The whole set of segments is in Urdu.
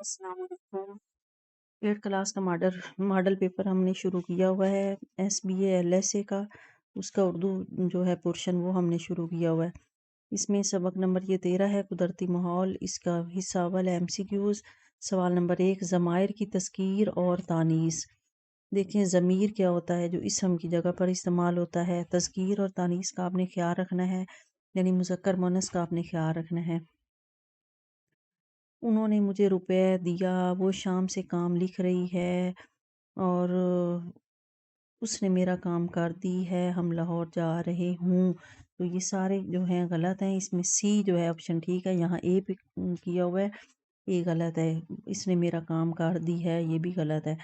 السلام علیکم۔ 8 کلاس کا ماڈل پیپر ہم نے شروع کیا ہوا ہے SBA LSA کا، اس کا اردو جو ہے پورشن وہ ہم نے شروع کیا ہوا ہے۔ اس میں سبق نمبر یہ 13 ہے قدرتی ماحول، اس کا حصہ اول ہے MCQs۔ سوال نمبر 1 ضمائر کی تذکیر اور تانیث۔ دیکھیں ضمیر کیا ہوتا ہے؟ جو اسم کی جگہ پر استعمال ہوتا ہے۔ تذکیر اور تانیث کا آپ نے خیال رکھنا ہے، یعنی مذکر مؤنث کا آپ نے خیال رکھنا ہے۔ انہوں نے مجھے روپے دیا، وہ شام سے کام لکھ رہی ہے، اور اس نے میرا کام کر دی ہے، ہم لاہور جا رہے ہوں۔ تو یہ سارے جو ہیں غلط ہیں۔ اس میں سی جو ہے آپشن ٹھیک ہے، یہاں اے پہ کیا ہوا ہے، اے غلط ہے۔ اس نے میرا کام کر دی ہے، یہ بھی غلط ہے۔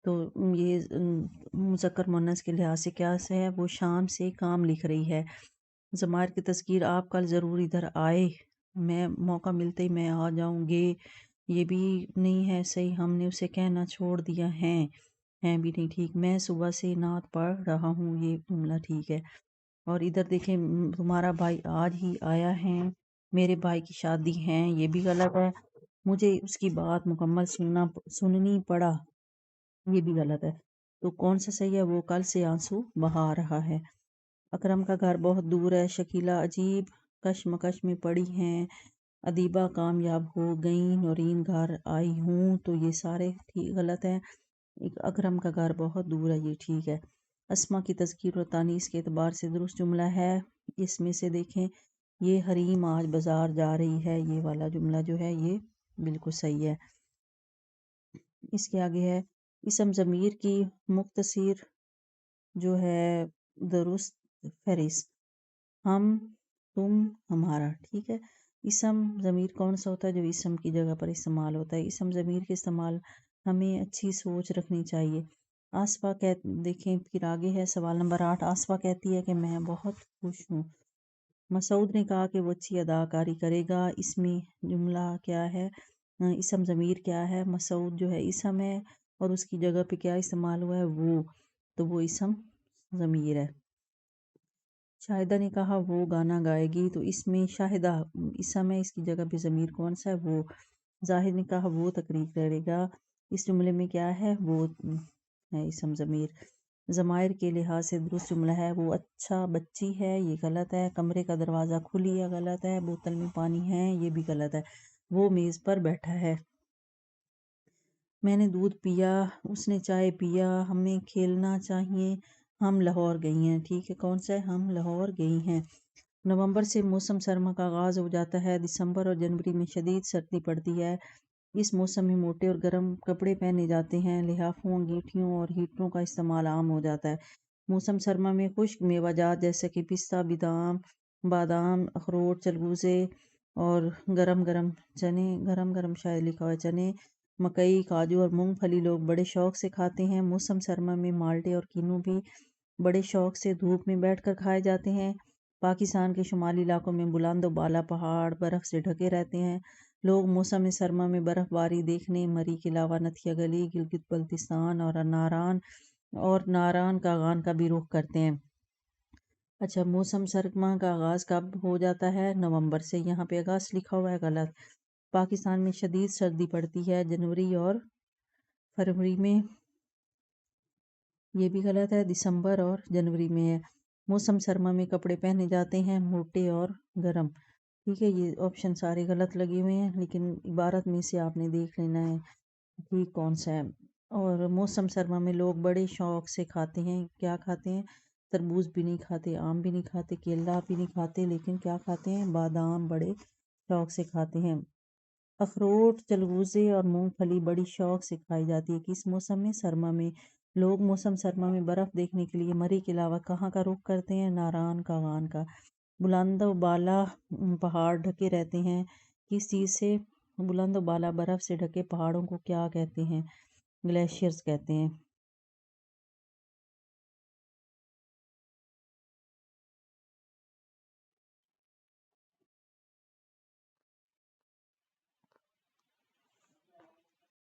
تو یہ مذکر مؤنث کے لحاظ سے کیا سے ہے؟ وہ شام سے کام لکھ رہی ہے۔ ضمائر کی تذکیر، آپ کل ضرور ادھر آئے، میں موقع ملتے ہی میں آ جاؤں گے، یہ بھی نہیں ہے صحیح، ہم نے اسے کہنا چھوڑ دیا ہیں بھی نہیں ٹھیک۔ میں صبح سے نعت پڑھ رہا ہوں، یہ جملہ ٹھیک ہے۔ اور ادھر دیکھیں تمہارا بھائی آج ہی آیا ہے، میرے بھائی کی شادی ہے، یہ بھی غلط ہے۔ مجھے اس کی بات مکمل سننی پڑا، یہ بھی غلط ہے۔ تو کون سا صحیح ہے؟ وہ کل سے آنسو بہا رہا ہے۔ اکرم کا گھر بہت دور ہے، شکیلہ عجیب کشمکش میں پڑی ہیں، ادیبہ کامیاب ہو گئیں، نورین گھر آئی ہوں۔ تو یہ سارے غلط ہیں۔ اکرم کا گھر بہت دور ہے، یہ ٹھیک ہے۔ اسما کی تذکیر اور تانیث کے اعتبار سے درست جملہ ہے۔ اس میں سے دیکھیں، یہ حریم آج بازار جا رہی ہے، یہ والا جملہ جو ہے یہ بالکل صحیح ہے۔ اس کے آگے ہے اسم ضمیر کی مختصر جو ہے درست فہرست، ہم، تم، ہمارا، ٹھیک ہے۔ اسم ضمیر کون سا ہوتا ہے؟ جو اسم کی جگہ پر استعمال ہوتا ہے۔ اسم ضمیر کے استعمال ہمیں اچھی سوچ رکھنی چاہیے۔ آصفہ دیکھیں پھر آگے ہے سوال نمبر 8۔ آصفہ کہتی ہے کہ میں بہت خوش ہوں۔ مسعود نے کہا کہ وہ اچھی اداکاری کرے گا۔ اس میں جملہ کیا ہے؟ اسم ضمیر کیا ہے؟ مسعود جو ہے اسم ہے، اور اس کی جگہ پہ کیا استعمال ہوا ہے؟ وہ، تو وہ اسم ضمیر ہے۔ شاہدہ نے کہا وہ گانا گائے گی، تو اس میں شاہدہ اسم ہے، اس کی جگہ پہ ضمیر کون سا ہے؟ وہ۔ زاہد نے کہا وہ تقریر کرے گا، اس جملے میں کیا ہے؟ وہ ہے اسم ضمیر۔ ضمائر کے لحاظ سے درست جملہ ہے وہ اچھا بچی ہے، یہ غلط ہے۔ کمرے کا دروازہ کھلی ہے، غلط ہے۔ بوتل میں پانی ہے، یہ بھی غلط ہے۔ وہ میز پر بیٹھا ہے۔ میں نے دودھ پیا، اس نے چائے پیا، ہمیں کھیلنا چاہیے، ہم لاہور گئی ہیں، ٹھیک ہے۔ کون سا ہے؟ ہم لاہور گئی ہیں۔ نومبر سے موسم سرما کا آغاز ہو جاتا ہے، دسمبر اور جنوری میں شدید سردی پڑتی ہے۔ اس موسم میں موٹے اور گرم کپڑے پہنے جاتے ہیں، لحافوں، انگیٹھیوں اور ہیٹروں کا استعمال عام ہو جاتا ہے۔ موسم سرما میں خشک میوہ جات جیسے کہ پستہ، بادام، اخروٹ، چلگوزے اور گرم گرم شاید لکھا ہوا ہے چنے، مکئی، کاجو اور مونگ پھلی لوگ بڑے شوق سے کھاتے ہیں۔ موسم سرما میں مالٹے اور کینو بھی بڑے شوق سے دھوپ میں بیٹھ کر کھائے جاتے ہیں۔ پاکستان کے شمالی علاقوں میں بلند و بالا پہاڑ برف سے ڈھکے رہتے ہیں۔ لوگ موسم سرما میں برف باری دیکھنے مری کے علاوہ نتھیا گلی، گلگت بلتستان اور ناران کاغان کا بھی رخ کرتے ہیں۔ اچھا، موسم سرما کا آغاز کب ہو جاتا ہے؟ نومبر سے۔ یہاں پہ اگست لکھا ہوا ہے، غلط۔ پاکستان میں شدید سردی پڑتی ہے جنوری اور فروری میں، یہ بھی غلط ہے۔ دسمبر اور جنوری میں ہے۔ موسم سرما میں کپڑے پہنے جاتے ہیں موٹے اور گرم، ٹھیک ہے۔ یہ آپشن سارے غلط لگے ہوئے ہیں، لیکن عبارت میں سے آپ نے دیکھ لینا ہے ٹھیک کون سا ہے۔ اور موسم سرما میں لوگ بڑے شوق سے کھاتے ہیں، کیا کھاتے ہیں؟ تربوز بھی نہیں کھاتے، آم بھی نہیں کھاتے، کیلا بھی نہیں کھاتے، لیکن کیا کھاتے ہیں؟ بادام بڑے شوق سے کھاتے ہیں۔ اخروٹ، چلگوزے اور مونگ پھلی بڑی شوق سے کھائی جاتی ہے کس موسم میں؟ سرما میں۔ لوگ موسم سرما میں برف دیکھنے کے لیے مری کے علاوہ کہاں کا رخ کرتے ہیں؟ ناران کاغان کا۔ بلند و بالا پہاڑ ڈھکے رہتے ہیں کس چیز سے؟ بلند و بالا برف سے ڈھکے پہاڑوں کو کیا کہتے ہیں؟ گلیشیئرز کہتے ہیں۔